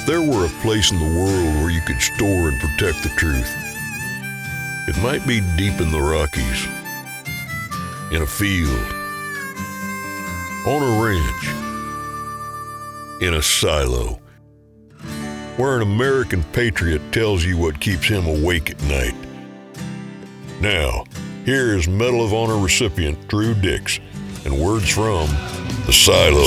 If there were a place in the world where you could store and protect the truth, it might be deep in the Rockies, in a field, on a ranch, in a silo, where an American patriot tells you what keeps him awake at night. Now, here is Medal of Honor recipient Drew Dix and words from the Silo.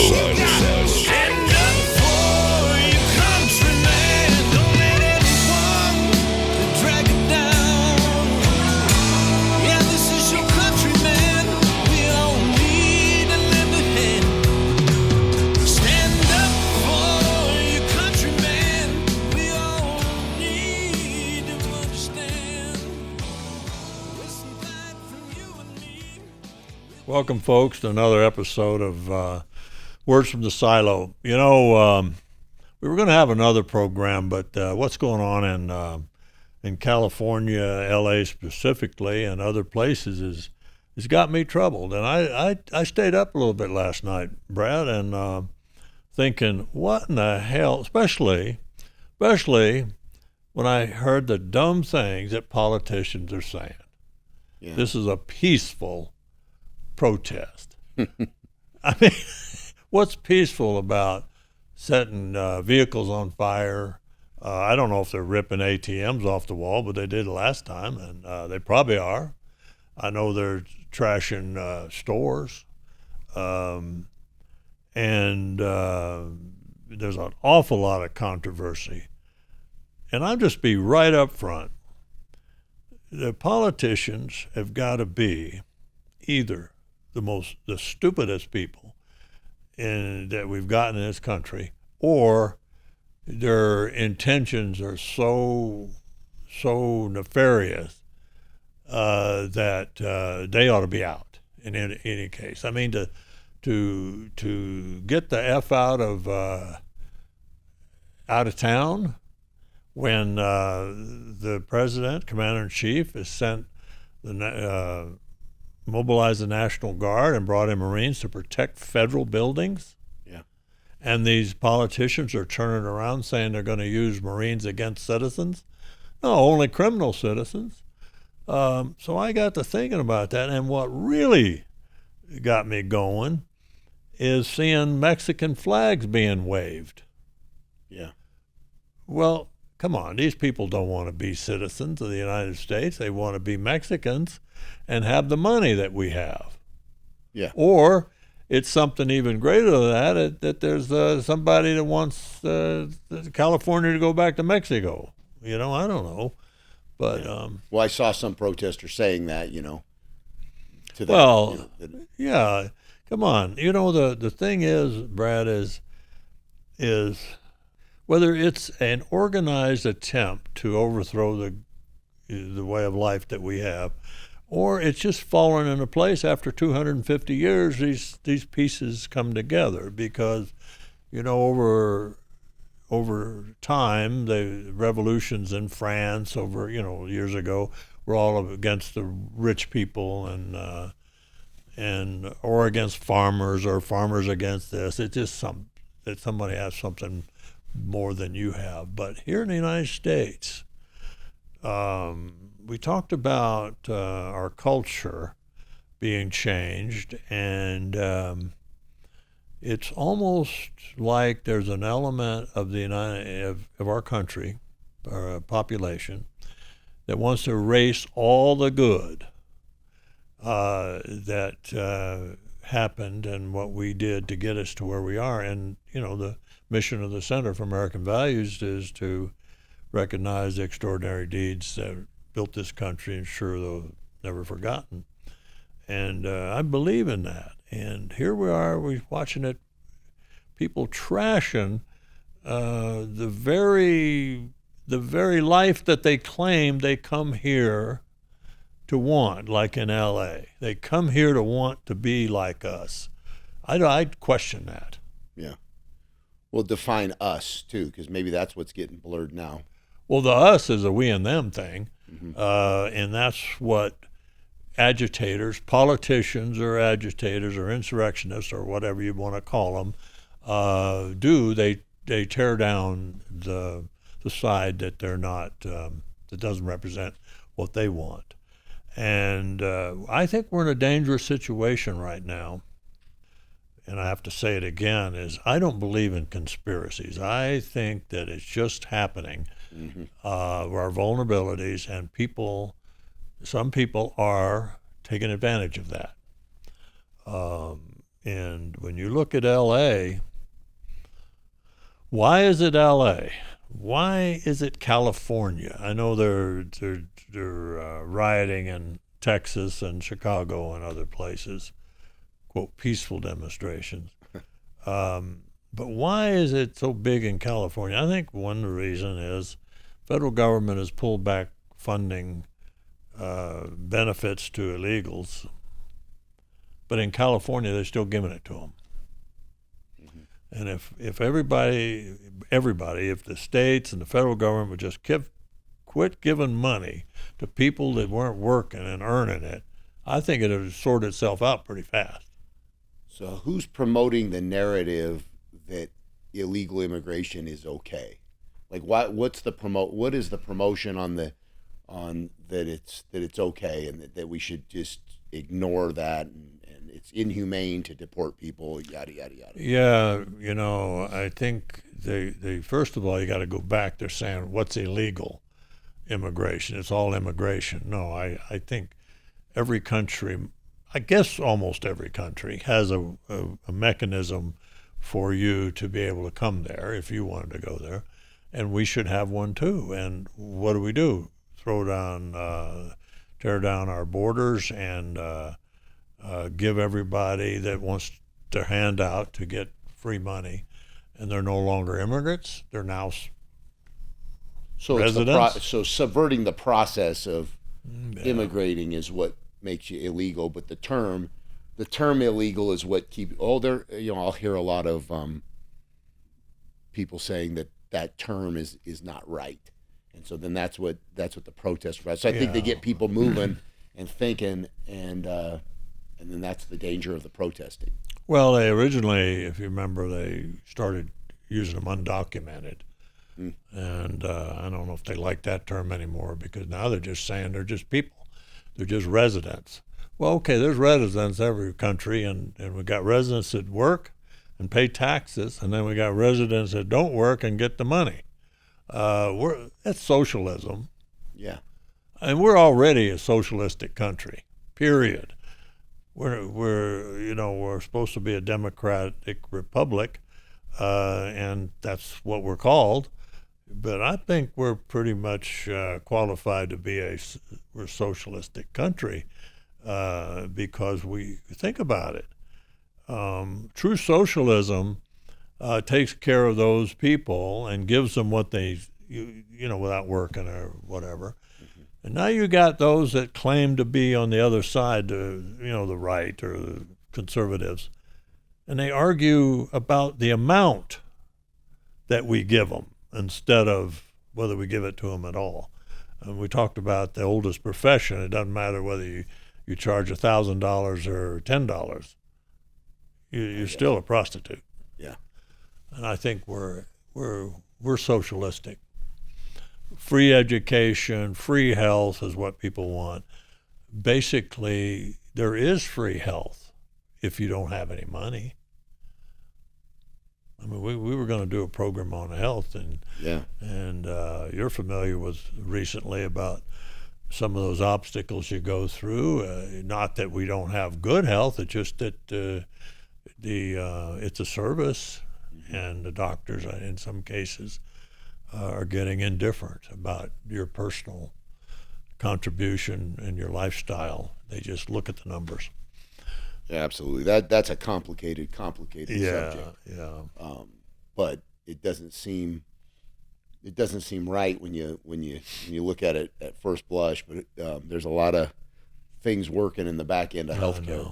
Welcome, folks, to another episode of Words from the Silo. You know, we were going to have another program, but what's going on in California, L.A. specifically, and other places has got me troubled. And I stayed up a little bit last night, Brad, and thinking, what in the hell, especially when I heard the dumb things that politicians are saying. Yeah. This is a peaceful protest. I mean, what's peaceful about setting vehicles on fire? I don't know if they're ripping ATMs off the wall, but they did last time, and they probably are. I know they're trashing stores, and there's an awful lot of controversy. And I'll just be right up front. The politicians have got to be either the stupidest people that we've got in this country, or their intentions are so nefarious that they ought to be out in any case. I mean, to get the F out of town when the president, commander-in-chief, has sent mobilized the National Guard and brought in Marines to protect federal buildings. Yeah. And these politicians are turning around saying they're going to use Marines against citizens. No, only criminal citizens. So I got to thinking about that, and what really got me going is seeing Mexican flags being waved. Yeah. Well, come on, these people don't want to be citizens of the United States. They want to be Mexicans and have the money that we have. Yeah. Or it's something even greater than that there's somebody that wants California to go back to Mexico. You know, I don't know. But yeah. Well, I saw some protesters saying that, to that. Well, yeah, come on. You know, the thing is, Brad, is whether it's an organized attempt to overthrow the way of life that we have, or it's just fallen into place after 250 years, these pieces come together because, over time, the revolutions in France years ago were all against the rich people or against farmers, or farmers against this. It's just that somebody has something more than you have. But here in the United States, we talked about our culture being changed, and it's almost like there's an element of of our country, our population, that wants to erase all the good that happened and what we did to get us to where we are. And the mission of the Center for American Values is to recognize the extraordinary deeds that built this country and ensure they're never forgotten. And I believe in that. And here we are, we're watching it, people trashing the very life that they claim they come here to want, like in L.A. They come here to want to be like us. I'd question that. Yeah. Well, define us, too, because maybe that's what's getting blurred now. Well, the us is a we and them thing, and that's what agitators, politicians or agitators or insurrectionists or whatever you want to call them, do. They tear down the side that they're not that doesn't represent what they want. And I think we're in a dangerous situation right now. And I have to say it again, is I don't believe in conspiracies. I think that it's just happening, our vulnerabilities, and some people are taking advantage of that. And when you look at L.A., why is it L.A.? Why is it California? I know they're rioting in Texas and Chicago and other places, quote, peaceful demonstrations. But why is it so big in California? I think one reason is federal government has pulled back funding benefits to illegals, but in California they're still giving it to them. And if everybody, if the states and the federal government would just quit giving money to people that weren't working and earning it, I think it would sort itself out pretty fast. So who's promoting the narrative that illegal immigration is okay? Like, what is the promotion on that it's okay, and that we should just ignore that, and it's inhumane to deport people, yada yada yada? Yeah, I think they first of all, you got to go back. They're saying what's illegal immigration? It's all immigration. No, I think every country, I guess almost every country, has a mechanism for you to be able to come there if you wanted to go there, and we should have one too. And what do? Tear down our borders and give everybody that wants their hand out to get free money, and they're no longer immigrants. They're now residents. So subverting the process of immigrating is what makes you illegal, but the term illegal is what I'll hear a lot of people saying that term is not right, and so then that's what the protest was. So I think they get people moving and thinking, and then that's the danger of the protesting. Well, they originally, if you remember, they started using them undocumented, and I don't know if they like that term anymore, because now they're just saying they're just people. They're just residents. Well, okay, there's residents every country, and we got residents that work and pay taxes, and then we got residents that don't work and get the money. That's socialism. Yeah. And we're already a socialistic country, period. We're supposed to be a democratic republic, and that's what we're called. But I think we're pretty much qualified to be we're a socialistic country, because we think about it. True socialism takes care of those people and gives them what they, without working or whatever. And now you got those that claim to be on the other side, the right or the conservatives, and they argue about the amount that we give them instead of whether we give it to them at all. And we talked about the oldest profession. It doesn't matter whether you charge $1,000 or $10. You're still a prostitute. Yeah. And I think we're socialistic. Free education, free health is what people want. Basically, there is free health if you don't have any money. I mean, we were going to do a program on health, and you're familiar with recently about some of those obstacles you go through. Not that we don't have good health; it's just that it's a service, and the doctors, in some cases, are getting indifferent about your personal contribution and your lifestyle. They just look at the numbers. Yeah, absolutely. That's a complicated subject. Yeah. But it doesn't seem right when you look at it at first blush. But there's a lot of things working in the back end of healthcare.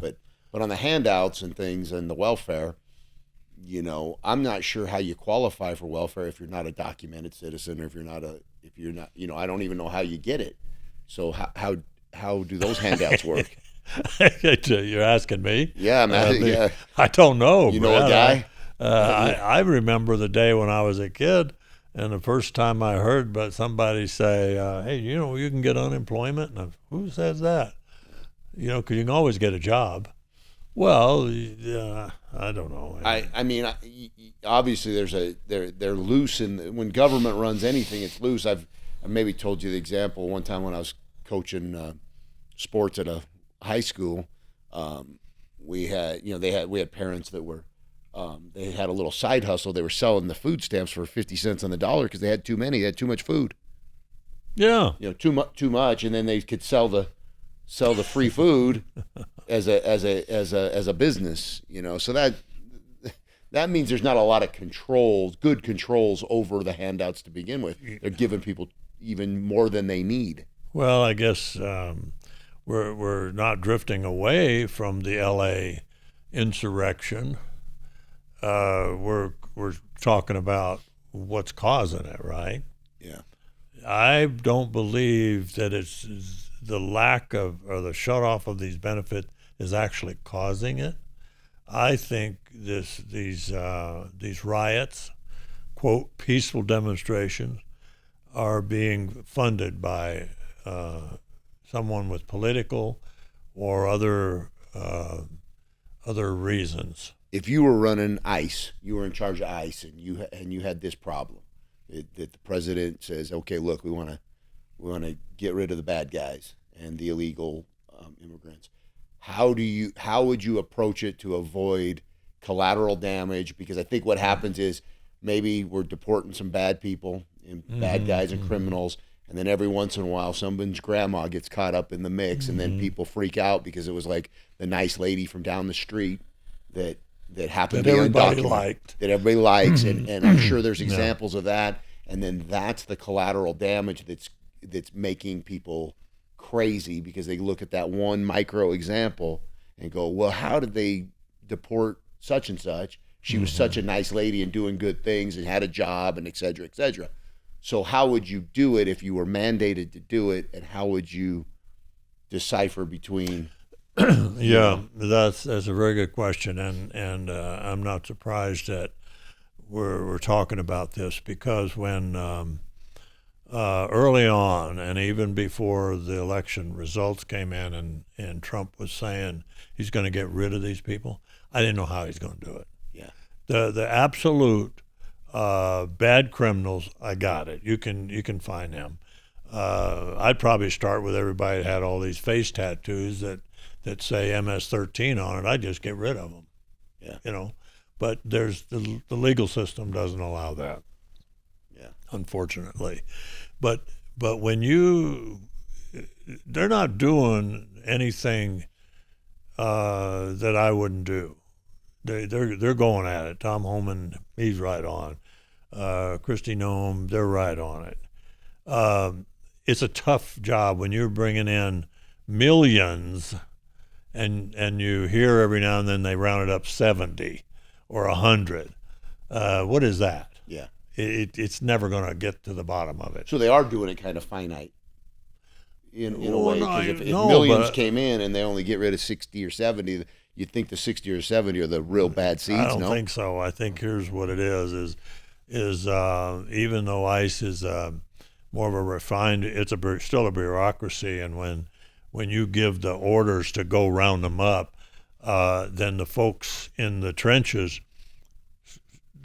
But on the handouts and things and the welfare, I'm not sure how you qualify for welfare if you're not a documented citizen, or if you're not, I don't even know how you get it. So how do those handouts work? You're asking me? Yeah, man. I don't know. You know a guy? I remember the day when I was a kid, and the first time I heard but somebody say, "Hey, you can get unemployment," and who says that? Because you can always get a job. Well, I don't know. I mean, obviously they're loose, and when government runs anything, it's loose. I maybe told you the example one time when I was coaching sports at a high school. We had parents that were they had a little side hustle. They were selling the food stamps for 50 cents on the dollar because they had too many. They had too much food. Yeah. Too much, and then they could sell the free food as a business. So that means there's not a lot of good controls over the handouts to begin with. They're giving people even more than they need. Well, I guess we're not drifting away from the L.A. insurrection. We're talking about what's causing it, right? Yeah. I don't believe that it's the lack of or the shut off of these benefits is actually causing it. I think these riots, quote, peaceful demonstrations, are being funded by someone with political or other reasons. If you were running ICE, you were in charge of ICE, and you had this problem, that the president says, okay, look, we want to get rid of the bad guys and the illegal immigrants. How would you approach it to avoid collateral damage? Because I think what happens is maybe we're deporting some bad people and bad guys and criminals, and then every once in a while someone's grandma gets caught up in the mix, and then people freak out because it was like the nice lady from down the street that happened to be undocumented, that everybody likes, and I'm sure there's examples of that, and then that's the collateral damage that's making people crazy because they look at that one micro example and go, well, how did they deport such and such? She was such a nice lady and doing good things and had a job and et cetera, et cetera. So how would you do it if you were mandated to do it, and how would you decipher between? Yeah, that's a very good question, and I'm not surprised that we're talking about this, because when early on, and even before the election results came in, and Trump was saying he's going to get rid of these people, I didn't know how he's going to do it. Yeah, the absolute bad criminals, I got it. You can find them. I'd probably start with everybody that had all these face tattoos that say MS-13 on it. I'd just get rid of them. Yeah. But there's the legal system doesn't allow that. Yeah. Unfortunately, but when they're not doing anything that I wouldn't do. They're going at it. Tom Homan, he's right on. Kristi Noem, they're right on it. It's a tough job when you're bringing in millions, and you hear every now and then they rounded up 70 or 100. What is that? Yeah. It's never going to get to the bottom of it. So they are doing it kind of finite in a way. Because if millions came in and they only get rid of 60 or 70, you'd think the 60 or 70 are the real bad seeds. I don't think so. I think here's what it is even though ICE is more of a refined, it's still a bureaucracy, and when you give the orders to go round them up, then the folks in the trenches,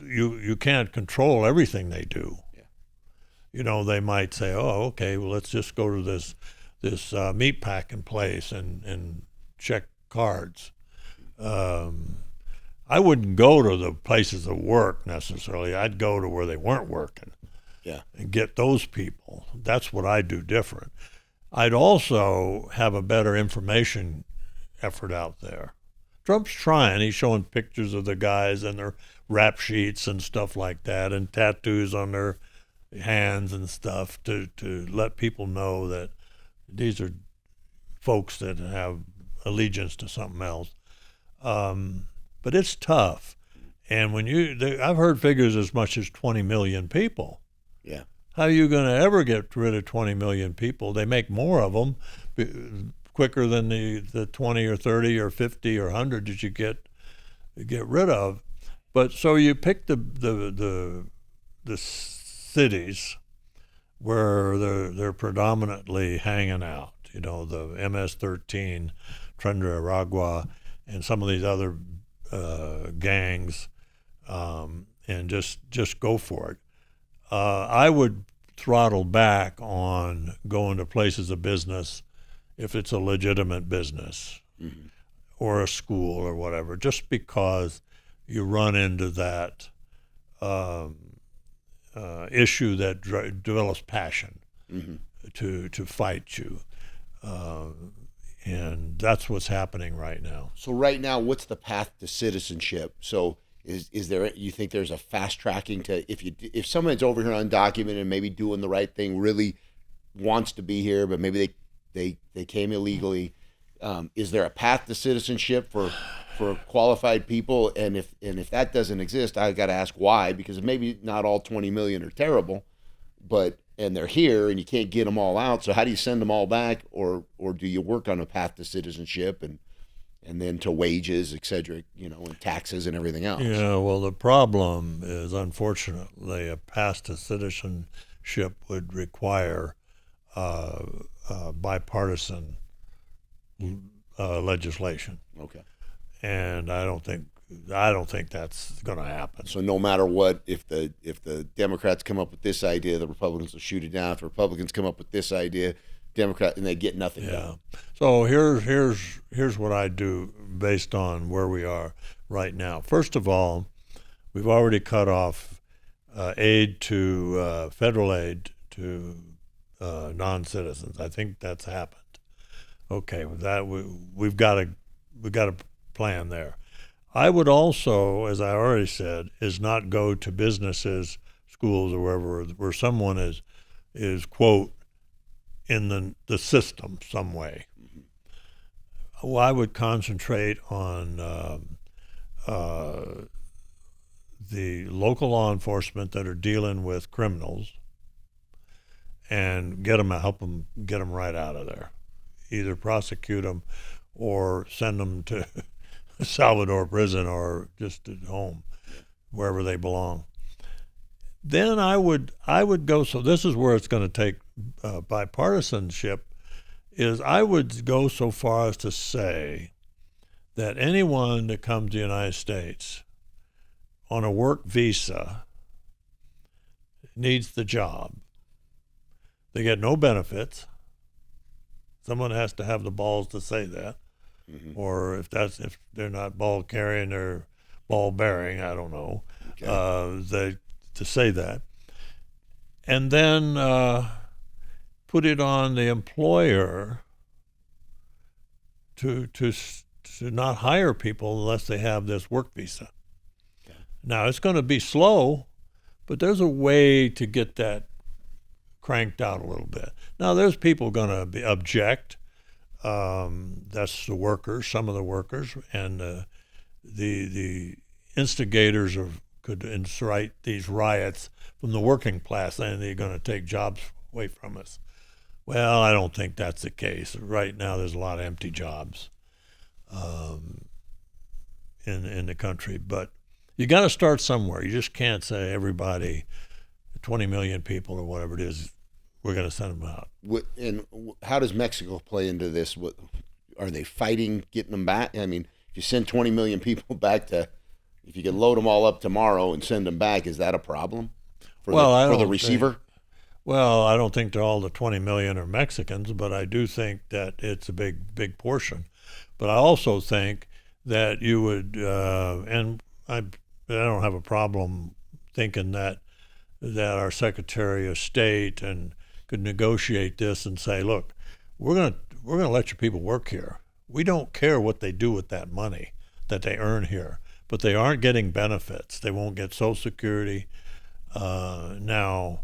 you can't control everything they do. Yeah. They might say, oh, okay, well, let's just go to this meat packing place and check cards. I wouldn't go to the places of work necessarily. I'd go to where they weren't working. Yeah. And get those people. That's what I do different. I'd also have a better information effort out there. Trump's trying. He's showing pictures of the guys and their rap sheets and stuff like that, and tattoos on their hands and stuff to let people know that these are folks that have allegiance to something else. But it's tough. And I've heard figures as much as 20 million people. Yeah. How are you going to ever get rid of 20 million people? They make more of them quicker than the 20 or 30 or 50 or 100 that you get rid of. But so you pick the cities where they're predominantly hanging out. You know, the MS-13, Tren Aragua, and some of these other gangs, and just go for it. I would throttle back on going to places of business if it's a legitimate business or a school or whatever, just because you run into that issue that develops passion to fight you. And that's what's happening right now. So right now, what's the path to citizenship? So is there, you think there's a fast tracking to, if someone's over here undocumented and maybe doing the right thing, really wants to be here, but maybe they came illegally, is there a path to citizenship for qualified people? And if that doesn't exist, I got to ask why, because maybe not all 20 million are terrible, and they're here and you can't get them all out. So how do you send them all back, or do you work on a path to citizenship and then to wages, et cetera, and taxes and everything else? Yeah, well, the problem is, unfortunately, a path to citizenship would require bipartisan legislation. Okay. And I don't think that's going to happen. So no matter what, if the Democrats come up with this idea, the Republicans will shoot it down. If the Republicans come up with this idea, and they get nothing done. So here's what I do based on where we are right now. First of all, we've already cut off federal aid to non-citizens. I think that's happened. Okay, with that we've got a plan there. I would also, as I already said, is not go to businesses, schools, or wherever where someone is quote in the system some way. Well, I would concentrate on the local law enforcement that are dealing with criminals and help them get them right out of there. Either prosecute them or send them to Salvador prison or just at home, wherever they belong. Then I would go, so this is where it's going to take bipartisanship, is I would go so far as to say that anyone that comes to the United States on a work visa needs the job. They get no benefits. Someone has to have the balls to say that. Or if they're not ball carrying, they're ball bearing, I don't know, to say that. And then put it on the employer to not hire people unless they have this work visa. Okay. Now, it's going to be slow, but there's a way to get that cranked out a little bit. Now, there's people going to object. That's the workers, some of the workers, and the instigators could incite these riots from the working class, saying they're going to take jobs away from us. Well, I don't think that's the case. Right now, there's a lot of empty jobs in the country, but you got to start somewhere. You just can't say everybody, 20 million people or whatever it is, we're going to send them out. And how does Mexico play into this? Are they fighting getting them back? I mean, if you send 20 million people back if you can load them all up tomorrow and send them back, is that a problem for the receiver? I don't think all the 20 million are Mexicans, but I do think that it's a big portion. But I also think that you would, and I don't have a problem thinking that our Secretary of State could negotiate this and say, look, we're gonna let your people work here. We don't care what they do with that money that they earn here, but they aren't getting benefits. They won't get Social Security. Now,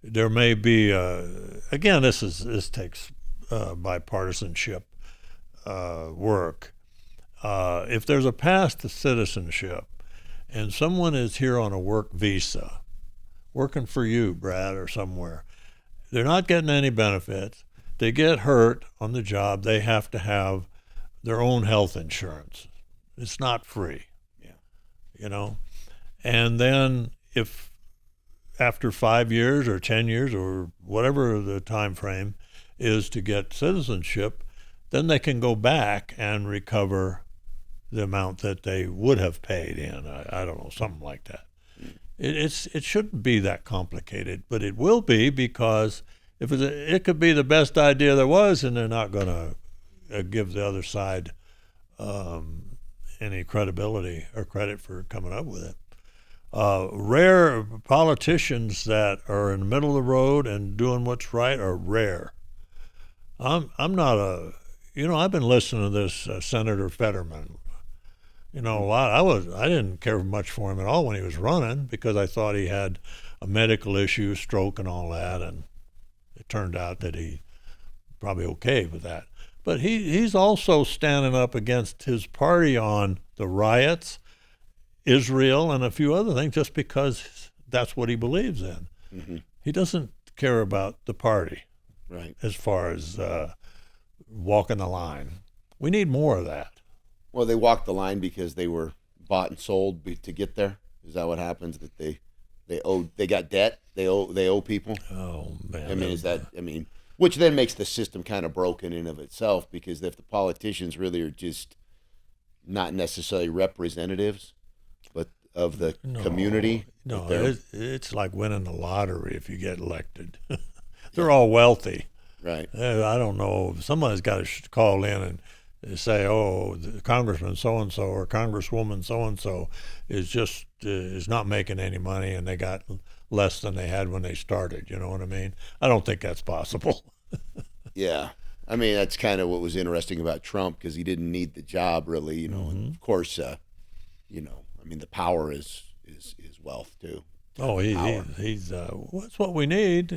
there may be again, this takes bipartisanship work. If there's a path to citizenship, and someone is here on a work visa, working for you, Brad, or somewhere, they're not getting any benefits. They get hurt on the job. They have to have their own health insurance. It's not free. Yeah. And then if after 5 years or 10 years or whatever the time frame is to get citizenship, then they can go back and recover the amount that they would have paid in. I don't know, something like that. It shouldn't be that complicated, but it will be, because if it could be the best idea there was, and they're not going to give the other side any credibility or credit for coming up with it. Rare politicians that are in the middle of the road and doing what's right are rare. I'm not I've been listening to this Senator Fetterman. A lot. I didn't care much for him at all when he was running, because I thought he had a medical issue, stroke and all that, and it turned out that he probably okay with that. But he's also standing up against his party on the riots, Israel, and a few other things, just because that's what he believes in. Mm-hmm. He doesn't care about the party, right? As far as walking the line. We need more of that. Well, they walked the line because they were bought and sold to get there. Is that what happens? That they got debt? They owe people? Oh man! I mean, which then makes the system kind of broken in of itself, because if the politicians really are just not necessarily representatives, but of the community. No, it's like winning the lottery if you get elected. They're all wealthy. Right. I don't know. Somebody's got to call in and say, oh, the Congressman so-and-so or Congresswoman so-and-so is not making any money, and they got less than they had when they started. You know what I mean? I don't think that's possible. Yeah. I mean, that's kind of what was interesting about Trump, because he didn't need the job, really, Mm-hmm. And of course, I mean, the power is wealth, too. Oh, he's that's what we need.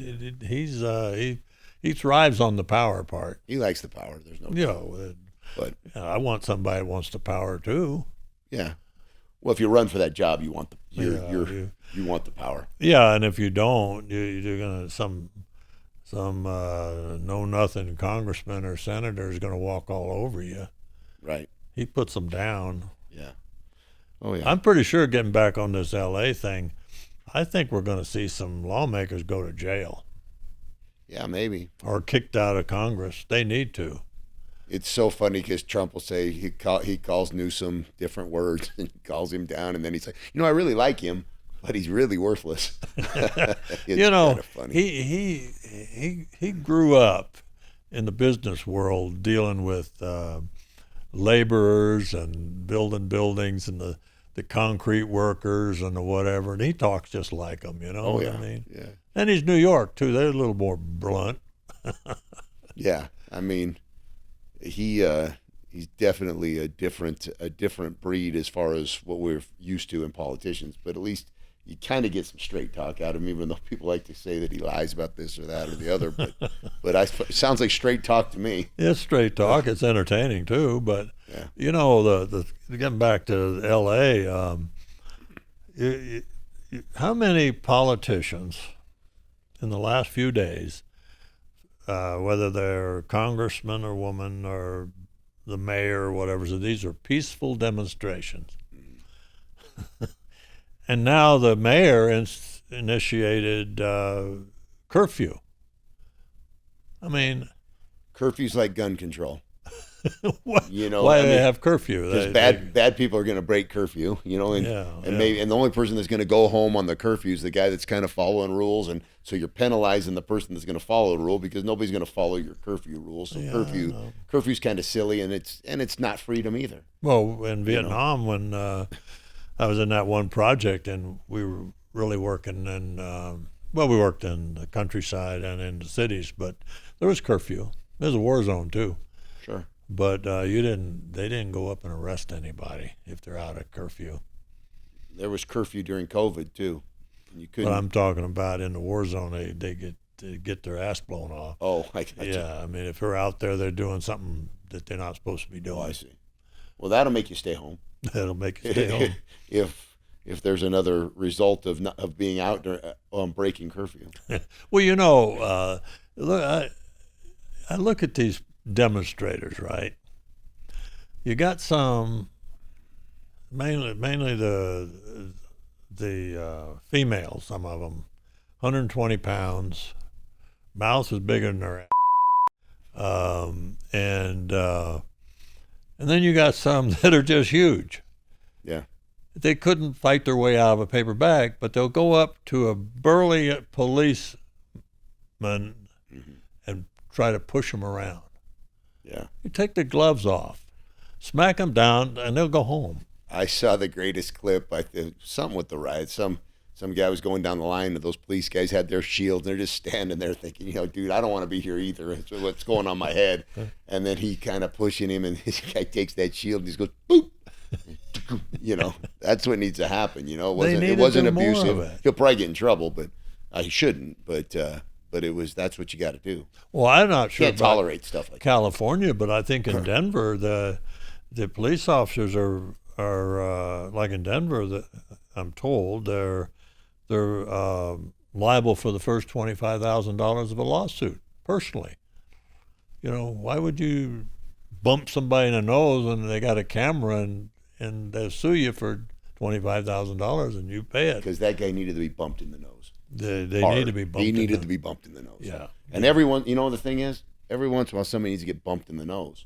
He thrives on the power part. He likes the power. There's no but I want somebody that wants the power too. Yeah. Well, if you run for that job, you want you want the power. Yeah, and if you don't, you're gonna some know nothing congressman or senator is gonna walk all over you. Right. He puts them down. Yeah. Oh yeah. I'm pretty sure, getting back on this L.A. thing, I think we're going to see some lawmakers go to jail. Yeah, maybe. Or kicked out of Congress. They need to. It's so funny, because Trump will say he calls Newsom different words and calls him down, and then he's like, I really like him, but he's really worthless. It's kind of funny. He grew up in the business world dealing with laborers and building buildings and the concrete workers and the whatever, and he talks just like them, what I mean? Yeah. And he's New York, too. They're a little more blunt. Yeah, I mean, he's definitely a different breed as far as what we're used to in politicians, but at least you kind of get some straight talk out of him, even though people like to say that he lies about this or that or the other. But it sounds like straight talk to me. It's straight talk. It's entertaining too. But the getting back to L.A., how many politicians in the last few days, whether they're congressman or woman or the mayor or whatever, so these are peaceful demonstrations. And now the mayor initiated curfew. I mean, curfew's like gun control. Why do they have curfew? Because bad people are going to break curfew, and the only person that's going to go home on the curfew is the guy that's kind of following rules, and so you're penalizing the person that's going to follow the rule, because nobody's going to follow your curfew rules. So curfew's kind of silly, and it's not freedom either. Well, in Vietnam, when I was in that one project, and we were really working in, we worked in the countryside and in the cities, but there was curfew. There's a war zone too. Sure. But they didn't go up and arrest anybody if they're out of curfew. There was curfew during COVID too. You couldn't. But I'm talking about in the war zone, they get their ass blown off. Oh, I got you. Yeah, I mean, if they're out there, they're doing something that they're not supposed to be doing. Oh, I see. Well, that'll make you stay home. That'll make you stay home. If there's another result of being out breaking curfew. Well, look, I look at these demonstrators, right? You got some, mainly the females, some of them, 120 pounds, mouth is bigger than their and then you got some that are just huge. Yeah. They couldn't fight their way out of a paper bag, but they'll go up to a burly policeman and try to push them around. Yeah. You take the gloves off, smack them down, and they'll go home. I saw the greatest clip. Something with the riot. Some guy was going down the line, and those police guys had their shields. They're just standing there thinking, dude, I don't want to be here either. It's what's going on in my head. And then he kind of pushing him, and this guy takes that shield and he goes, boop. That's what needs to happen. It wasn't abusive. He'll probably get in trouble, but he shouldn't. But that's what you got to do. Well, I'm not sure. You can't tolerate stuff like California, but I think in Denver, the police officers are like in Denver. I'm told they're liable for the first $25,000 of a lawsuit personally. Why would you bump somebody in the nose and they got a camera and they'll sue you for $25,000 and you pay it? Because that guy needed to be bumped in the nose. They need to be bumped. He needed to be bumped in the nose. Yeah. And everyone, the thing is, every once in a while somebody needs to get bumped in the nose.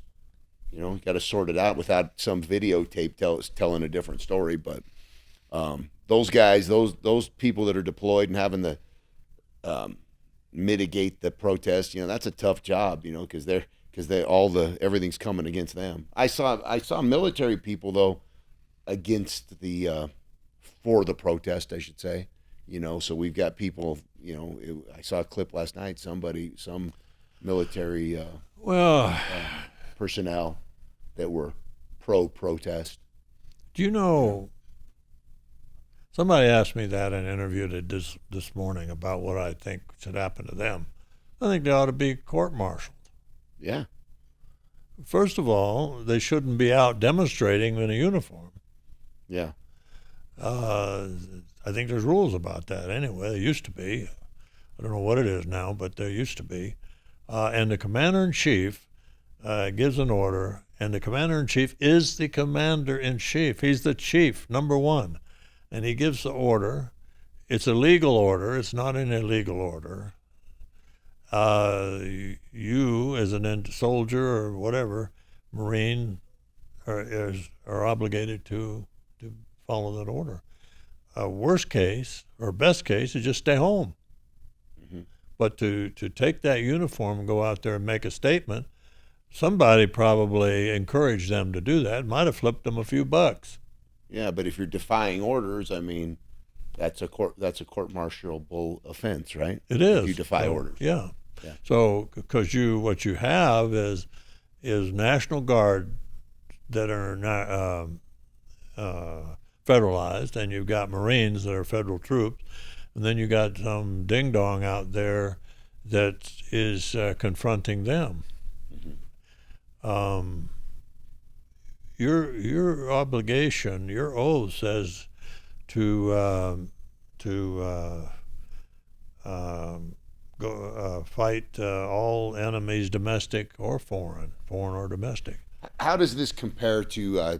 You got to sort it out without some videotape telling a different story. But those guys, those people that are deployed and having to mitigate the protest, that's a tough job, because everything's coming against them. I saw military people though against for the protest, I should say. So we've got people. I saw a clip last night. Some military personnel that were pro-protest. Do you know? Somebody asked me that in an interview this morning about what I think should happen to them. I think they ought to be court-martialed. Yeah. First of all, they shouldn't be out demonstrating in a uniform. Yeah. I think there's rules about that anyway. There used to be. I don't know what it is now, but there used to be. And the commander-in-chief gives an order, and the commander-in-chief is the commander-in-chief. He's the chief, number one. And he gives the order. It's a legal order. It's not an illegal order. You, as a soldier or whatever, Marine, are obligated to follow that order. Worst case or best case is just stay home. Mm-hmm. But to take that uniform and go out there and make a statement, somebody probably encouraged them to do that. Might have flipped them a few bucks. Yeah, but if you're defying orders, that's a court-martialable offense, right? It is. If you defy orders. Yeah. So because what you have is National Guard that are federalized, and you've got Marines that are federal troops, and then you got some ding-dong out there that is confronting them. Mm-hmm. Your obligation, your oath says to go fight all enemies, domestic or foreign or domestic. How does this compare to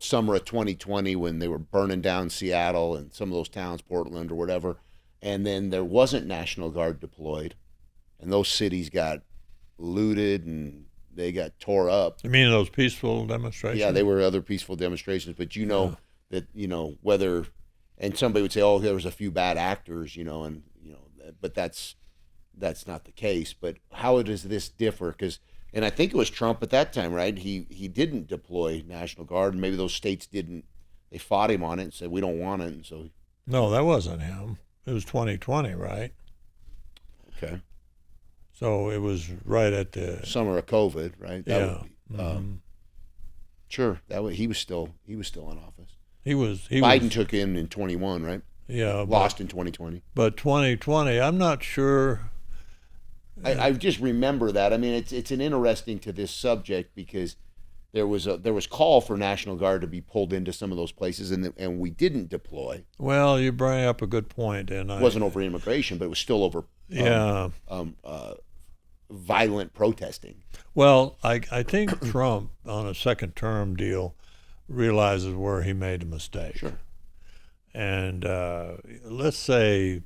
summer of 2020 when they were burning down Seattle and some of those towns, Portland or whatever, and then there wasn't National Guard deployed, and those cities got looted and they got tore up? You mean those peaceful demonstrations? Yeah, they were other peaceful demonstrations, but that whether, and somebody would say, oh, there was a few bad actors, but that's not the case. But how does this differ? And I think it was Trump at that time, right? He didn't deploy National Guard, and maybe those states didn't. They fought him on it and said, we don't want it. And so, no, that wasn't him. It was 2020, right? Okay. So it was right at the summer of COVID, right? Sure. He was still in office. Biden took in 21, right? Yeah. Lost in 2020. But 2020, I'm not sure. I just remember that. It's an interesting to this subject because there was call for National Guard to be pulled into some of those places, and we didn't deploy. Well, you bring up a good point, and it wasn't over immigration, but it was still over violent protesting. Well, I think Trump on a second term deal realizes where he made a mistake. Sure. And let's say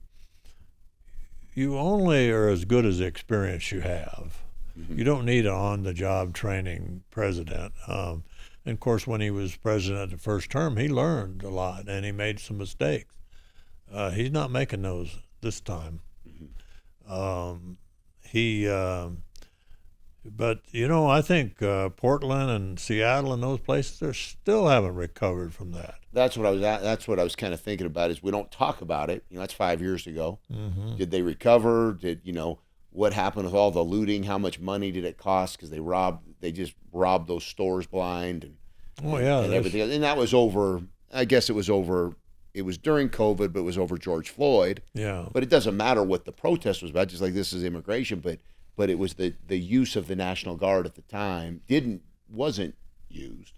you only are as good as the experience you have. Mm-hmm. You don't need an on-the-job training president. And of course, when he was president the first term, he learned a lot and he made some mistakes. He's not making those this time. Mm-hmm. But I think Portland and Seattle and those places, they still haven't recovered from that. That's what I was kind of thinking about. Is we don't talk about it. That's 5 years ago. Mm-hmm. Did they recover? What happened with all the looting? How much money did it cost? Because they just robbed those stores blind and everything. And that was over. I guess it was over. It was during COVID, but it was over George Floyd. Yeah. But it doesn't matter what the protest was about. Just like this is immigration, but it was the use of the National Guard at the time wasn't used.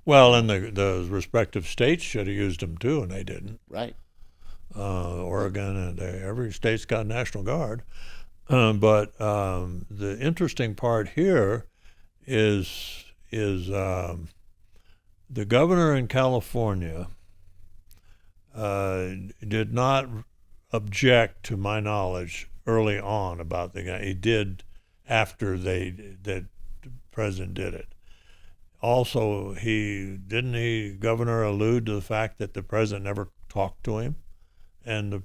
Well, and the respective states should have used them too, and they didn't. Right. Oregon and every state's got a National Guard. But the interesting part here is the governor in California did not object, to my knowledge, early on about the guy. He did after the president did it. Also, governor allude to the fact that the president never talked to him, and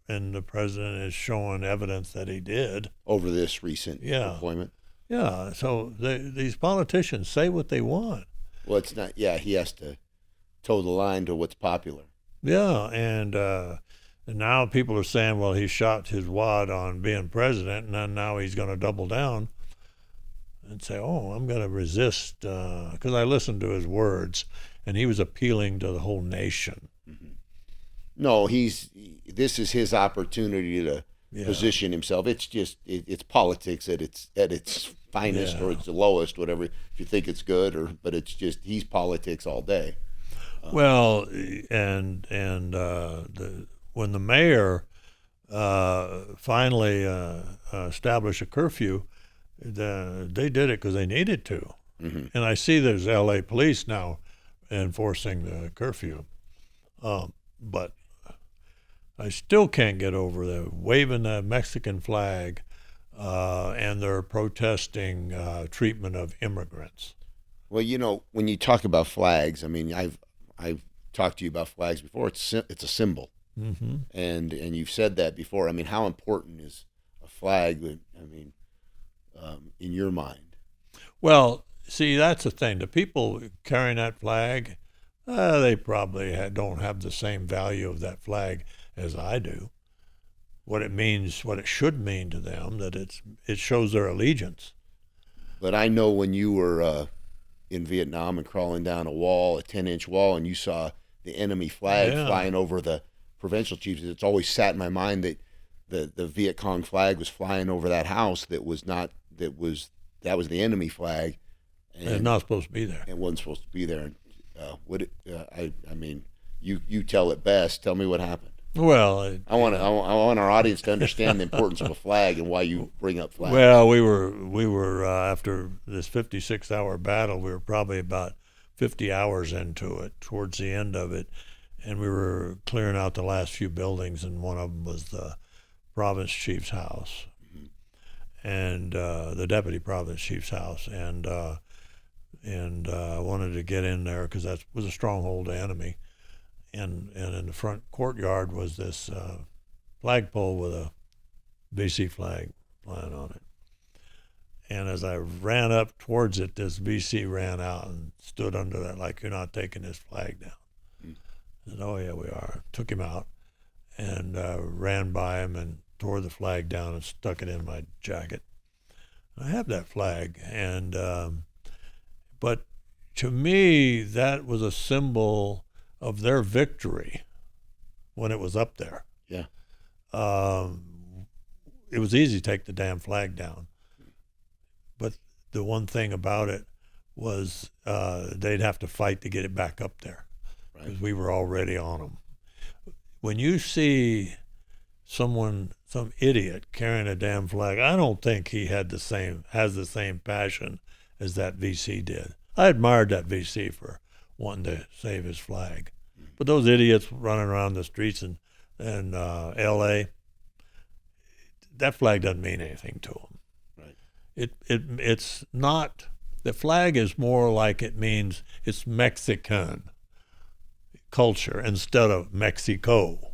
the president is showing evidence that he did over this recent appointment. Yeah, so these politicians say what they want. Well, it's not. Yeah, he has to toe the line to what's popular. Yeah, and now people are saying, well, he shot his wad on being president, and then now he's going to double down and say, oh, I'm going to resist, because I listened to his words, and he was appealing to the whole nation. Mm-hmm. No, this is his opportunity to position himself. It's just it's politics at its finest or its lowest, whatever. If you think it's good, but it's just he's politics all day. Well, and when the mayor finally established a curfew, they did it because they needed to. Mm-hmm. And I see there's L.A. police now enforcing the curfew. But I still can't get over the waving the Mexican flag and their protesting treatment of immigrants. Well, when you talk about flags, I mean, I've talked to you about flags before. It's a symbol. Mm-hmm. And you've said that before. I mean, how important is a flag? I mean, in your mind? Well, see, that's the thing. The people carrying that flag, they probably don't have the same value of that flag as I do. What it means, what it should mean to them, that it shows their allegiance. But I know when you were in Vietnam and crawling down a 10-inch wall, and you saw the enemy flag flying over the provincial chiefs, it's always sat in my mind that the Viet Cong flag was flying over that house that was the enemy flag. And it's not supposed to be there. It wasn't supposed to be there. I mean, you tell it best. Tell me what happened. Well, I want our audience to understand the importance of a flag and why you bring up flags. Well, we were after this 56-hour battle, we were probably about 50 hours into it, towards the end of it, and we were clearing out the last few buildings, and one of them was the province chief's house, mm-hmm. and the deputy province chief's house, and I wanted to get in there because that was a stronghold of the enemy. And in the front courtyard was this flagpole with a VC flag flying on it. And as I ran up towards it, this VC ran out and stood under that like, you're not taking this flag down. Mm. I said, oh, yeah, we are. Took him out and ran by him and tore the flag down and stuck it in my jacket. I have that flag. And but to me, that was a symbol of their victory when it was up there. Yeah. It was easy to take the damn flag down. But the one thing about it was they'd have to fight to get it back up there because we were already on them. When you see some idiot carrying a damn flag, I don't think he has the same passion as that VC did. I admired that VC for wanting to save his flag. But those idiots running around the streets in L.A., that flag doesn't mean anything to them. Right. It's not. The flag is more like it means it's Mexican culture instead of Mexico,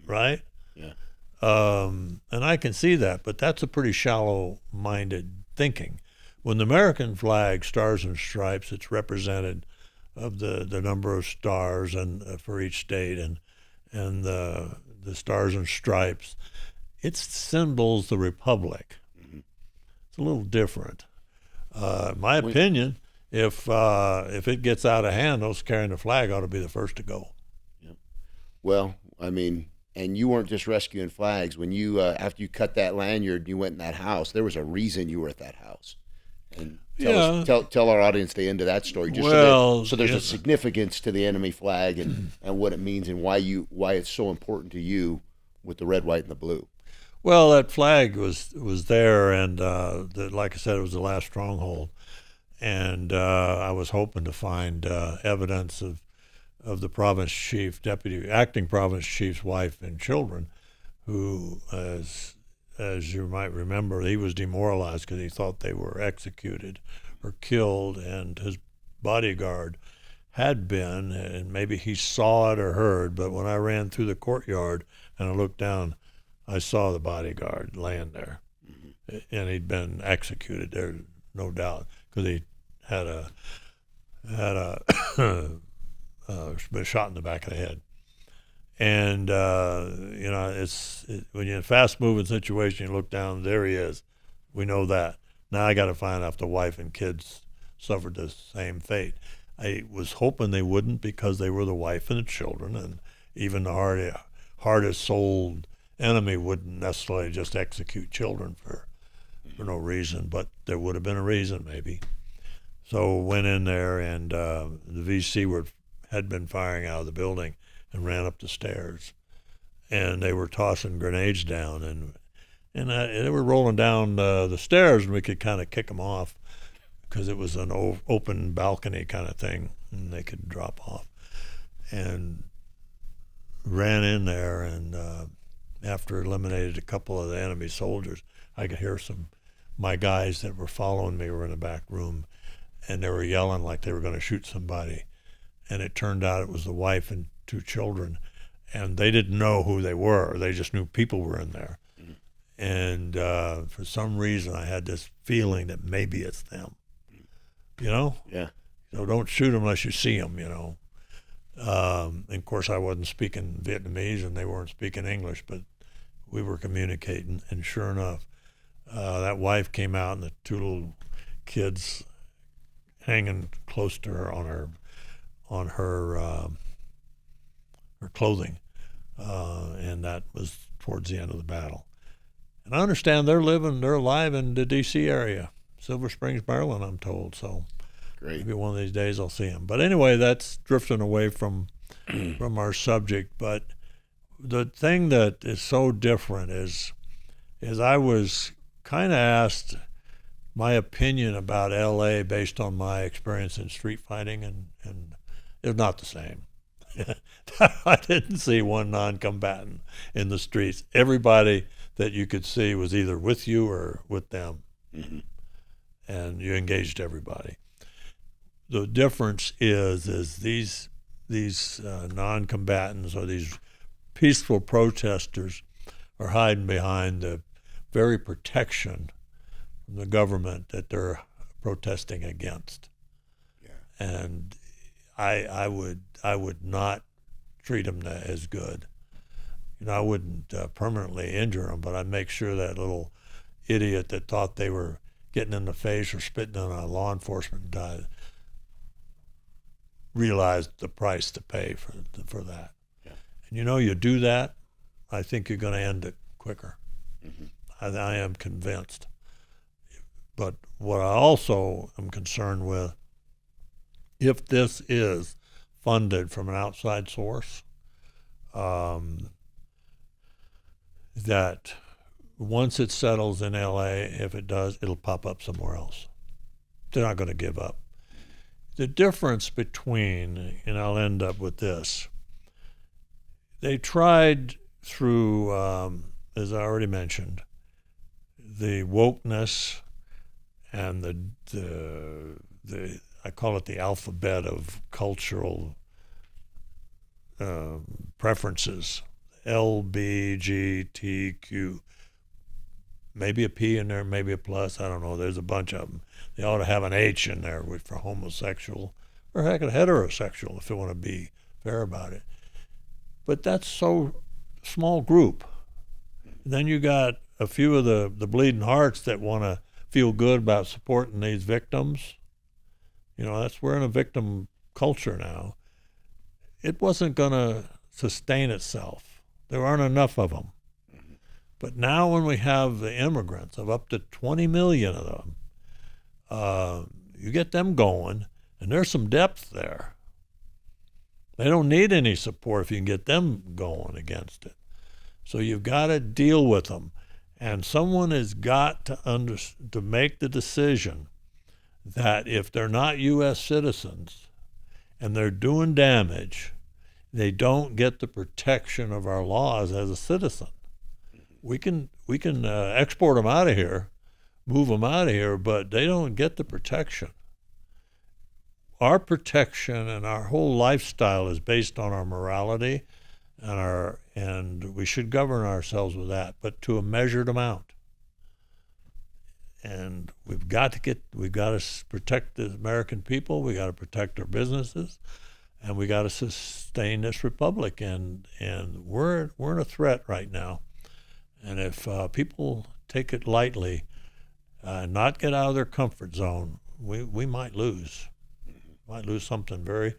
right? Yeah. And I can see that, but that's a pretty shallow-minded thinking. When the American flag, stars and stripes, it's represented of the number of stars and for each state and the stars and stripes. It symbols the republic. Mm-hmm. It's a little different. My opinion, if it gets out of hand, those carrying the flag ought to be the first to go. Yep. Well, I mean, and you weren't just rescuing flags. When you after you cut that lanyard, you went in that house. There was a reason you were at that house. And tell our audience the end of that story. Just so there's a significance to the enemy flag and what it means and why it's so important to you with the red, white, and the blue. Well, that flag was there, and like I said, it was the last stronghold. And I was hoping to find evidence of the province chief, acting province chief's wife and children, who, as you might remember, he was demoralized because he thought they were executed or killed, and his bodyguard had been, and maybe he saw it or heard, but when I ran through the courtyard and I looked down, I saw the bodyguard laying there, and he'd been executed there, no doubt, because he had been shot in the back of the head. And when you're in a fast-moving situation, you look down, there he is. We know that. Now I got to find out if the wife and kids suffered the same fate. I was hoping they wouldn't because they were the wife and the children, and even the hardest-souled enemy wouldn't necessarily just execute children for no reason, but there would have been a reason maybe. So went in there, and the VC had been firing out of the building and ran up the stairs, and they were tossing grenades down, and they were rolling down the stairs, and we could kind of kick them off because it was an open balcony kind of thing, and they could drop off. And ran in there, and after eliminated a couple of the enemy soldiers, I could hear my guys that were following me were in the back room, and they were yelling like they were going to shoot somebody. And it turned out it was the wife and 2 children, and they didn't know who they were. They just knew people were in there. Mm-hmm. And for some reason, I had this feeling that maybe it's them. You know? Yeah. So don't shoot them unless you see them, you know. And of course, I wasn't speaking Vietnamese, and they weren't speaking English, but we were communicating. And sure enough, that wife came out, and the 2 little kids hanging close to her on her clothing, and that was towards the end of the battle. And I understand they're alive in the D.C. area, Silver Springs, Maryland, I'm told. So great. Maybe one of these days I'll see them. But anyway, that's drifting away from our subject. But the thing that is so different is I was kind of asked my opinion about L.A. based on my experience in street fighting, and it's not the same. I didn't see one non-combatant in the streets. Everybody that you could see was either with you or with them, mm-hmm. and you engaged everybody. The difference is these non-combatants or these peaceful protesters are hiding behind the very protection from the government that they're protesting against. Yeah. And I would not treat them as good. You know, I wouldn't permanently injure them, but I'd make sure that little idiot that thought they were getting in the face or spitting on a law enforcement realized the price to pay for that. Yeah. And you do that, I think you're going to end it quicker. Mm-hmm. I am convinced. But what I also am concerned with, if this is funded from an outside source, that once it settles in L.A., if it does, it'll pop up somewhere else. They're not going to give up. The difference between, and I'll end up with this, They tried through, as I already mentioned, the wokeness and the I call it the alphabet of cultural preferences, LBGTQ, maybe a P in there, maybe a plus, I don't know. There's a bunch of them. They ought to have an H in there for homosexual, or heck, a heterosexual if they want to be fair about it. But that's so small group. Then you got a few of the bleeding hearts that want to feel good about supporting these victims. You know, we're in a victim culture now. It wasn't going to sustain itself. There aren't enough of them. But now when we have the immigrants, of up to 20 million of them, you get them going, and there's some depth there. They don't need any support if you can get them going against it. So you've got to deal with them. And someone has got to make the decision that if they're not U.S. citizens and they're doing damage, they don't get the protection of our laws as a citizen. We can export them out of here, move them out of here, but they don't get the protection. Our protection and our whole lifestyle is based on our morality, and we should govern ourselves with that, but to a measured amount. And we've got to protect the American people. We got to protect our businesses, and we got to sustain this republic. And we're in a threat right now. And if people take it lightly, not get out of their comfort zone, we might lose. Might lose something very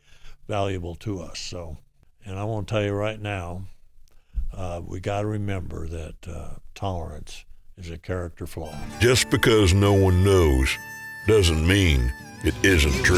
valuable to us. So, and I want to tell you right now, we got to remember that tolerance is a character flaw. Just because no one knows doesn't mean it isn't true.